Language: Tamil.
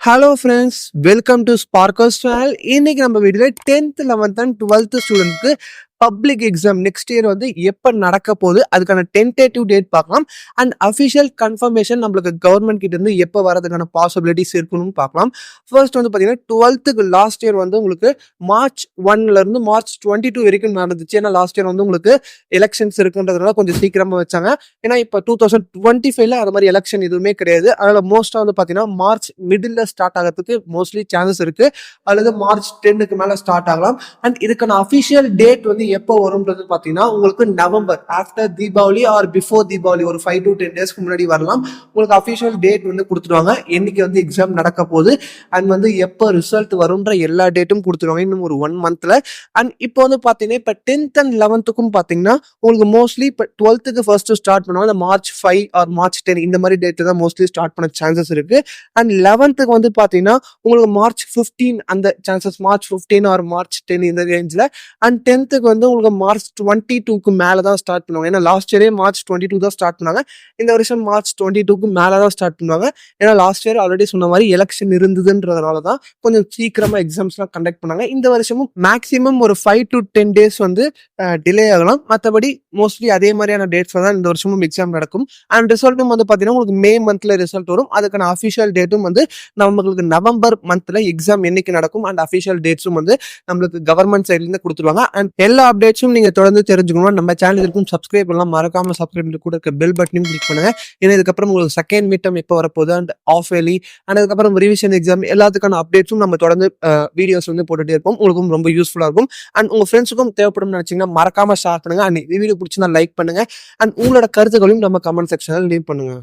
Hello friends, welcome to Sparkers channel. இன்னைக்கு நம்ம வீடியோவில் 10th 11th அண்ட் 12th ஸ்டூடெண்ட்க்கு பப்ளிக் எக்ஸாம் நெக்ஸ்ட் இயர் வந்து எப்போ நடக்க போகுது, அதுக்கான டென்டேட்டிவ் டேட் பார்க்கலாம். அண்ட் அஃபிஷியல் கன்ஃபர்மேஷன் நம்மளுக்கு கவர்மெண்ட் கிட்ட இருந்து எப்போ வரதுக்கான பாசிபிலிட்டிஸ் இருக்குன்னு பார்க்கலாம். ஃபர்ஸ்ட் வந்து பார்த்தீங்கன்னா 12th லாஸ்ட் இயர் வந்து உங்களுக்கு மார்ச் 1லேருந்து மார்ச் 22 வரைக்கும் நடந்துச்சு. ஏன்னா லாஸ்ட் இயர் வந்து உங்களுக்கு எலெக்ஷன்ஸ் இருக்குன்றதுனால கொஞ்சம் சீக்கிரமாக வச்சாங்க. ஏன்னா இப்போ 2025ல அது மாதிரி எலெக்ஷன் எதுவுமே கிடையாது. அதனால மோஸ்ட்டாக வந்து பார்த்தீங்கன்னா மார்ச் மிடில் ஸ்டார்ட் ஆகிறதுக்கு மோஸ்ட்லி சான்சஸ் இருக்கு, அல்லது மார்ச் 10க்கு மேலே ஸ்டார்ட் ஆகலாம். அண்ட் இதுக்கான அஃபிஷியல் டேட் வந்து எப்போ வரும்ன்றது பார்த்தீங்கன்னா உங்களுக்கு November after Deepavali or before Deepavali ஒரு 5 to 10 டேஸ்க்கு முன்னாடி வரலாம். உங்களுக்கு அஃபிஷியல் டேட் வந்து கொடுத்துருவாங்க, என்னைக்கு வந்து எக்ஸாம் நடக்க போகுது அண்ட் வந்து எப்போ ரிசல்ட் வரும்ன்ற எல்லா டேட்டும் கொடுத்துருவாங்க இன்னும் ஒரு 1 மந்த்ல. அண்ட் இப்போ வந்து பார்த்தீங்கன்னா இப்போ 10th and 11th பார்த்தீங்கன்னா உங்களுக்கு மோஸ்ட்லி இப்போ 12th ஃபர்ஸ்ட் ஸ்டார்ட் பண்ணுவாங்க. இந்த மார்ச் 5 ஆர் மார்ச் 10 இந்த மாதிரி டேட் தான் மோஸ்ட்லி ஸ்டார்ட் பண்ண சான்சஸ் இருக்கு. அண்ட் 11th வந்து பார்த்தீங்கன்னா உங்களுக்கு மார்ச் 15 அந்த சான்சஸ், மார்ச் 15 ஆர் மார்ச் 10 இந்த ரேஞ்சில். அண்ட் 10th வந்து உங்களுக்கு மார்ச் 22க்கு மேலே தான் ஸ்டார்ட் பண்ணுவாங்க. ஏன்னா லாஸ்ட் இயரே மார்ச் 22 தான் ஸ்டார்ட் பண்ணாங்க. இந்த வருஷம் மார்ச் 22க்கு மேலே தான் ஸ்டார்ட் பண்ணுவாங்க. ஏன்னா லாஸ்ட் இயர் ஆல்ரெடி சொன்ன மாதிரி எலெக்ஷன் இருந்ததுன்றதுனால தான் கொஞ்சம் சீக்கிரமாக எக்ஸாம்ஸ்லாம் கண்டக்ட் பண்ணாங்க. இந்த வருஷமும் மேக்ஸிமம் ஒரு 5 to 10 டேஸ் வந்து டிலே ஆகலாம். மற்றபடி மோஸ்ட்லி அதே மாதிரியான டேட்ஸ் தான் இந்த வருஷமும் எக்ஸாம் நடக்கும். அண்ட் ரிசல்ட்டும் வந்து பார்த்தீங்கன்னா உங்களுக்கு மே மந்த்ல ரிசல்ட் வரும். அதுக்கான அஃபிஷியல் டேட்டும் வந்து நம்மளுக்கு நவம்பர் மந்த்ல எக்ஸாம் என்னைக்கு நடக்கும் அண்ட் அஃபிஷியல் டேட்ஸும் வந்து நம்மளுக்கு கவர்மெண்ட் சைட்லேருந்து கொடுத்துருவாங்க. அண்ட் எல்லா அப்டேட்ஸும் நீங்க தொடர்ந்து தெரிஞ்சுக்கணும். நம்ம சேனலுக்கும் சப்ஸ்கிரைப் பண்ணலாம், மறக்காம சப்ஸ்கிரைப் பண்ணி கூட இருக்க பெல் பட்டனையும் கிளிக் பண்ணுங்க. ஏன்னா இதுக்கப்புறம் உங்களுக்கு செகண்ட் மீட் டர்ம் எப்போ வரப்போகுது அண்ட் ஆஃப் இயர்லி அண்ட் அதுக்கப்புறம் ரிவிஷன் எக்ஸாம் எல்லாத்துக்கான அப்டேட்ஸும் நம்ம தொடர்ந்து வீடியோஸ் வந்து போட்டுட்டே இருப்போம். உங்களுக்கும் ரொம்ப யூஸ்ஃபுல்லாக இருக்கும். அண்ட் உங்க ஃப்ரெண்ட்ஸுக்கும் தேவைப்படும் நினைச்சீங்கன்னா மறக்காம ஷேர் பண்ணுங்க. அண்ட் வீடியோ பிடிச்சிருந்தா லைக் பண்ணுங்க. அண்ட் உங்களோட கருத்துக்களையும் நம்ம கமெண்ட் செக்ஷனில் லீவ் பண்ணுங்க.